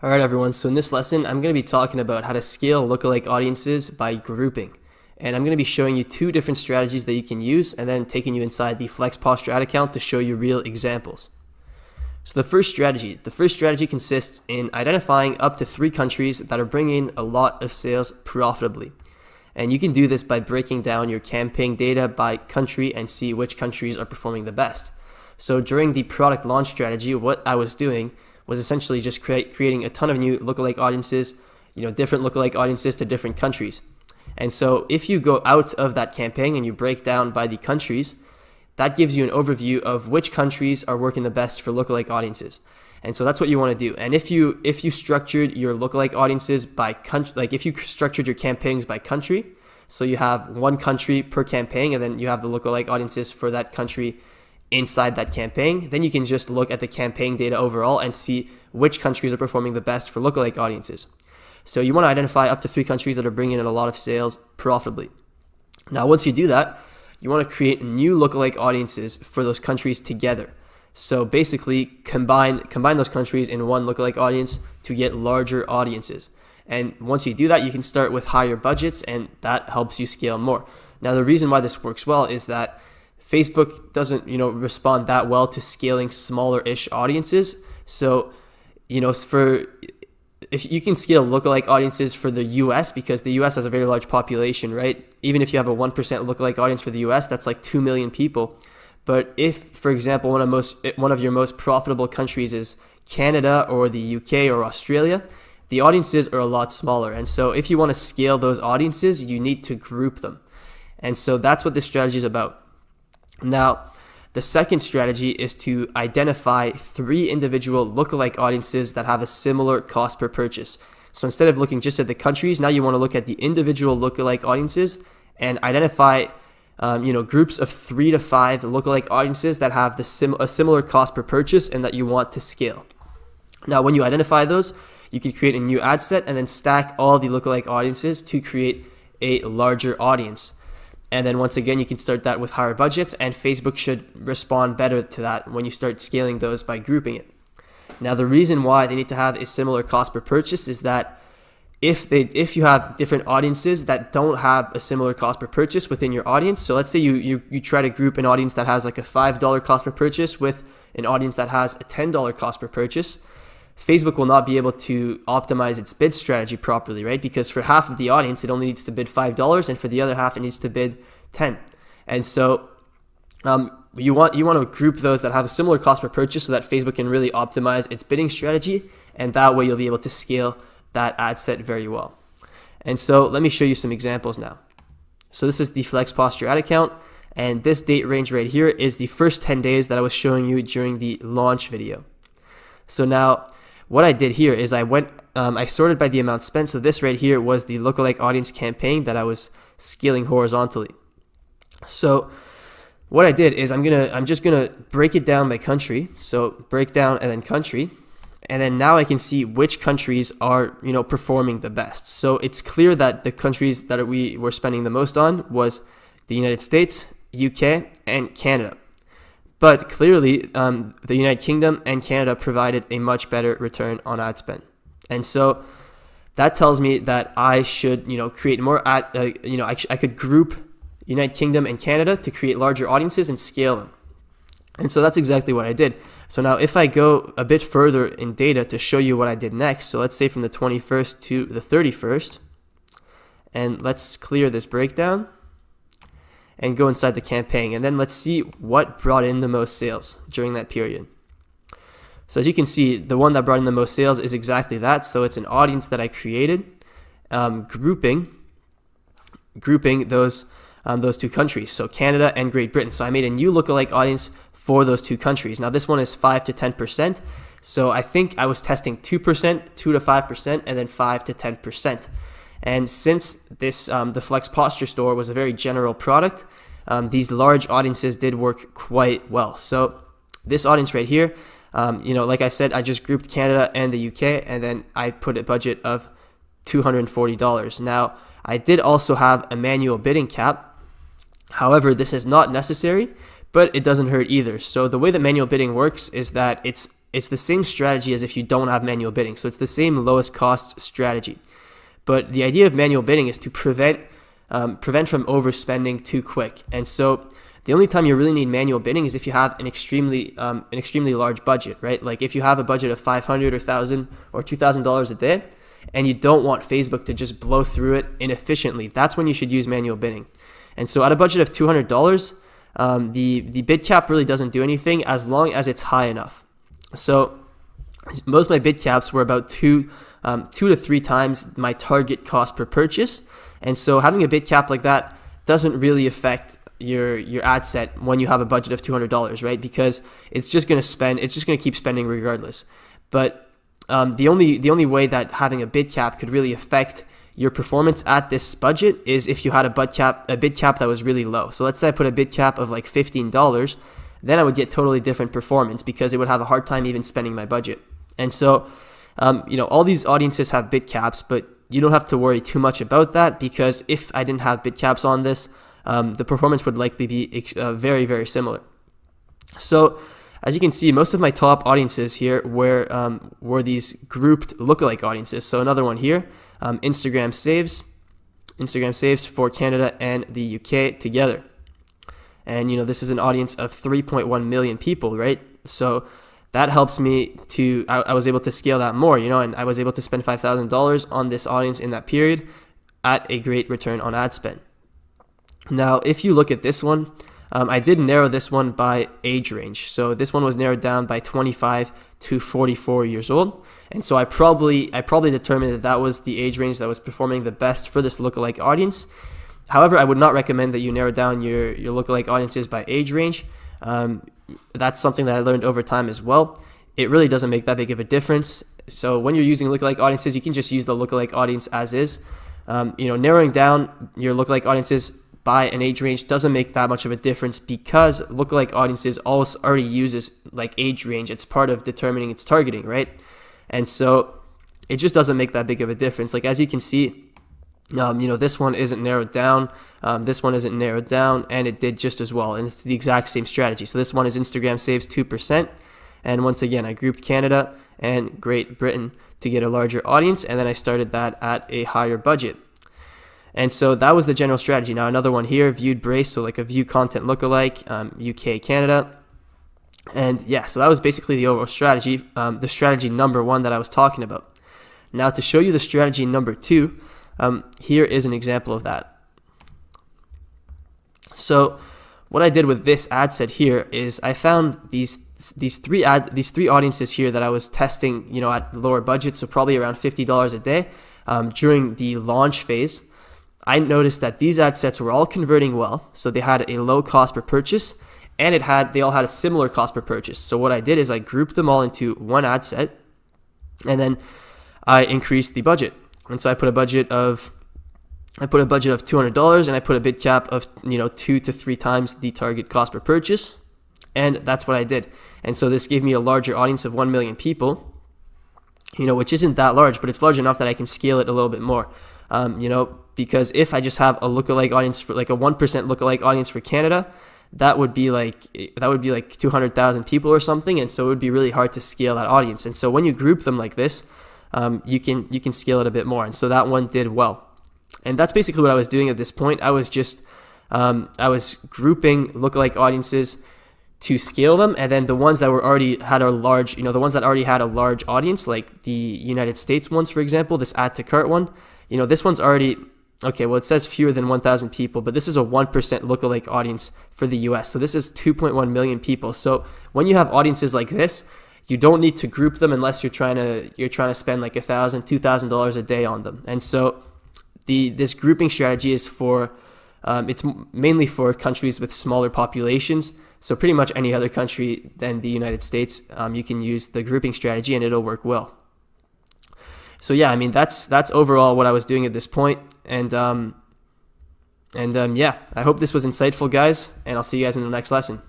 Alright everyone, so in this lesson I'm going to be talking about how to scale lookalike audiences by grouping. And I'm going to be showing you two different strategies that you can use and then taking you inside the FlexPosture ad account to show you real examples. So the first strategy consists in identifying up to 3 countries that are bringing a lot of sales profitably. And you can do this by breaking down your campaign data by country and see which countries are performing the best. So during the product launch strategy, what I was doing was essentially just creating a ton of new lookalike audiences, different lookalike audiences to different countries. And so if you go out of that campaign and you break down by the countries, that gives you an overview of which countries are working the best for lookalike audiences. And so that's what you want to do. And if you structured your lookalike audiences by country, like if you structured your campaigns by country, so you have one country per campaign and then you have the lookalike audiences for that country inside that campaign, then you can just look at the campaign data overall and see which countries are performing the best for lookalike audiences. So you want to identify up to 3 countries that are bringing in a lot of sales profitably. Now, once you do that, you want to create new lookalike audiences for those countries together. So basically combine those countries in one lookalike audience to get larger audiences. And once you do that, you can start with higher budgets and that helps you scale more. Now, the reason why this works well is that Facebook doesn't, respond that well to scaling smaller-ish audiences. So, if you can scale lookalike audiences for the US, because the US has a very large population, right? Even if you have a 1% lookalike audience for the US, that's like 2 million people. But if, for example, one of your most profitable countries is Canada or the UK or Australia, the audiences are a lot smaller. And so if you want to scale those audiences, you need to group them. And so that's what this strategy is about. Now, the second strategy is to identify 3 individual lookalike audiences that have a similar cost per purchase. So instead of looking just at the countries, now you want to look at the individual lookalike audiences and identify groups of 3 to 5 lookalike audiences that have a similar cost per purchase and that you want to scale. Now, when you identify those, you can create a new ad set and then stack all the lookalike audiences to create a larger audience. And then once again, you can start that with higher budgets and Facebook should respond better to that when you start scaling those by grouping it. Now, the reason why they need to have a similar cost per purchase is that if you have different audiences that don't have a similar cost per purchase within your audience, so let's say you try to group an audience that has like a $5 cost per purchase with an audience that has a $10 cost per purchase, Facebook will not be able to optimize its bid strategy properly, right? Because for half of the audience, it only needs to bid $5, and for the other half, it needs to bid $10. And so you want to group those that have a similar cost per purchase so that Facebook can really optimize its bidding strategy, and that way you'll be able to scale that ad set very well. And so let me show you some examples now. So this is the FlexPosture ad account, and this date range right here is the first 10 days that I was showing you during the launch video. So now, what I did here is I sorted by the amount spent. So this right here was the lookalike audience campaign that I was scaling horizontally. So what I did is I'm just gonna break it down by country. So break down and then country, and then now I can see which countries are performing the best. So it's clear that the countries that we were spending the most on was the United States, UK, and Canada. But clearly, the United Kingdom and Canada provided a much better return on ad spend. And so that tells me that I should, create more I could group United Kingdom and Canada to create larger audiences and scale them. And so that's exactly what I did. So now if I go a bit further in data to show you what I did next, so let's say from the 21st to the 31st, and let's clear this breakdown and go inside the campaign, and then let's see what brought in the most sales during that period. So as you can see, the one that brought in the most sales is exactly that. So it's an audience that I created, grouping those 2 countries, so Canada and Great Britain. So I made a new lookalike audience for those 2 countries. Now this one is 5 to 10%. So I think I was testing 2%, 2 to 5%, and then 5 to 10%. And since this, the FlexPosture store was a very general product, these large audiences did work quite well. So this audience right here, like I said, I just grouped Canada and the UK, and then I put a budget of $240. Now, I did also have a manual bidding cap. However, this is not necessary, but it doesn't hurt either. So the way that manual bidding works is that it's it's the same strategy as if you don't have manual bidding. So it's the same lowest cost strategy. But the idea of manual bidding is to prevent from overspending too quick. And so the only time you really need manual bidding is if you have an extremely large budget, right? Like if you have a budget of $500 or $1,000 or $2,000 a day, and you don't want Facebook to just blow through it inefficiently, that's when you should use manual bidding. And so at a budget of $200, the bid cap really doesn't do anything as long as it's high enough. So most of my bid caps were about two to three times my target cost per purchase. And so having a bid cap like that doesn't really affect your ad set when you have a budget of $200, right? Because it's just going to keep spending regardless. But the only way that having a bid cap could really affect your performance at this budget is if you had a bid cap that was really low. So let's say I put a bid cap of like $15, then I would get totally different performance because it would have a hard time even spending my budget. And so, all these audiences have bid caps, but you don't have to worry too much about that, because if I didn't have bid caps on this, the performance would likely be very, very similar. So as you can see, most of my top audiences here were these grouped lookalike audiences. So another one here, Instagram saves for Canada and the UK together. And this is an audience of 3.1 million people, right? So that helps me I was able to scale that more, and I was able to spend $5,000 on this audience in that period at a great return on ad spend. Now, if you look at this one, I did narrow this one by age range. So this one was narrowed down by 25 to 44 years old. And so I probably determined that was the age range that was performing the best for this lookalike audience. However, I would not recommend that you narrow down your lookalike audiences by age range. That's something that I learned over time as well. It really doesn't make that big of a difference. So when you're using lookalike audiences, you can just use the lookalike audience as is. Narrowing down your lookalike audiences by an age range doesn't make that much of a difference, because lookalike audiences already uses like age range. It's part of determining its targeting, right? And so it just doesn't make that big of a difference. Like as you can see, this one isn't narrowed down, this one isn't narrowed down, and it did just as well, and it's the exact same strategy. So this one is Instagram saves 2%, and once again I grouped Canada and Great Britain to get a larger audience, and then I started that at a higher budget. And so that was the general strategy. Now another one here, viewed brace, so like a view content lookalike, UK, Canada. And yeah, so that was basically the overall strategy, the strategy number one that I was talking about. Now to show you the strategy number two, here is an example of that. So what I did with this ad set here is I found these three audiences here that I was testing, at lower budgets, so probably around $50 a day, during the launch phase. I noticed that these ad sets were all converting well, so they had a low cost per purchase, and they all had a similar cost per purchase. So what I did is I grouped them all into one ad set, and then I increased the budget. And so I put a budget of $200, and I put a bid cap of 2 to 3 times the target cost per purchase, and that's what I did. And so this gave me a larger audience of 1 million people, which isn't that large, but it's large enough that I can scale it a little bit more. Because if I just have a lookalike audience for like a 1% lookalike audience for Canada, that would be like 200,000 people or something, and so it would be really hard to scale that audience. And so when you group them like this, you can scale it a bit more. And so that one did well. And that's basically what I was doing at this point. I was just I was grouping lookalike audiences to scale them, and then the ones that already had a large audience, like the United States ones, for example, this add to cart one, this one's already okay. Well, it says fewer than 1,000 people, but this is a 1% lookalike audience for the US. So this is 2.1 million people. So when you have audiences like this, you don't need to group them unless you're trying to spend like $1,000, $2,000 a day on them. And so this grouping strategy is it's mainly for countries with smaller populations. So pretty much any other country than the United States, you can use the grouping strategy and it'll work well. So yeah, I mean that's overall what I was doing at this point, and yeah, I hope this was insightful, guys, and I'll see you guys in the next lesson.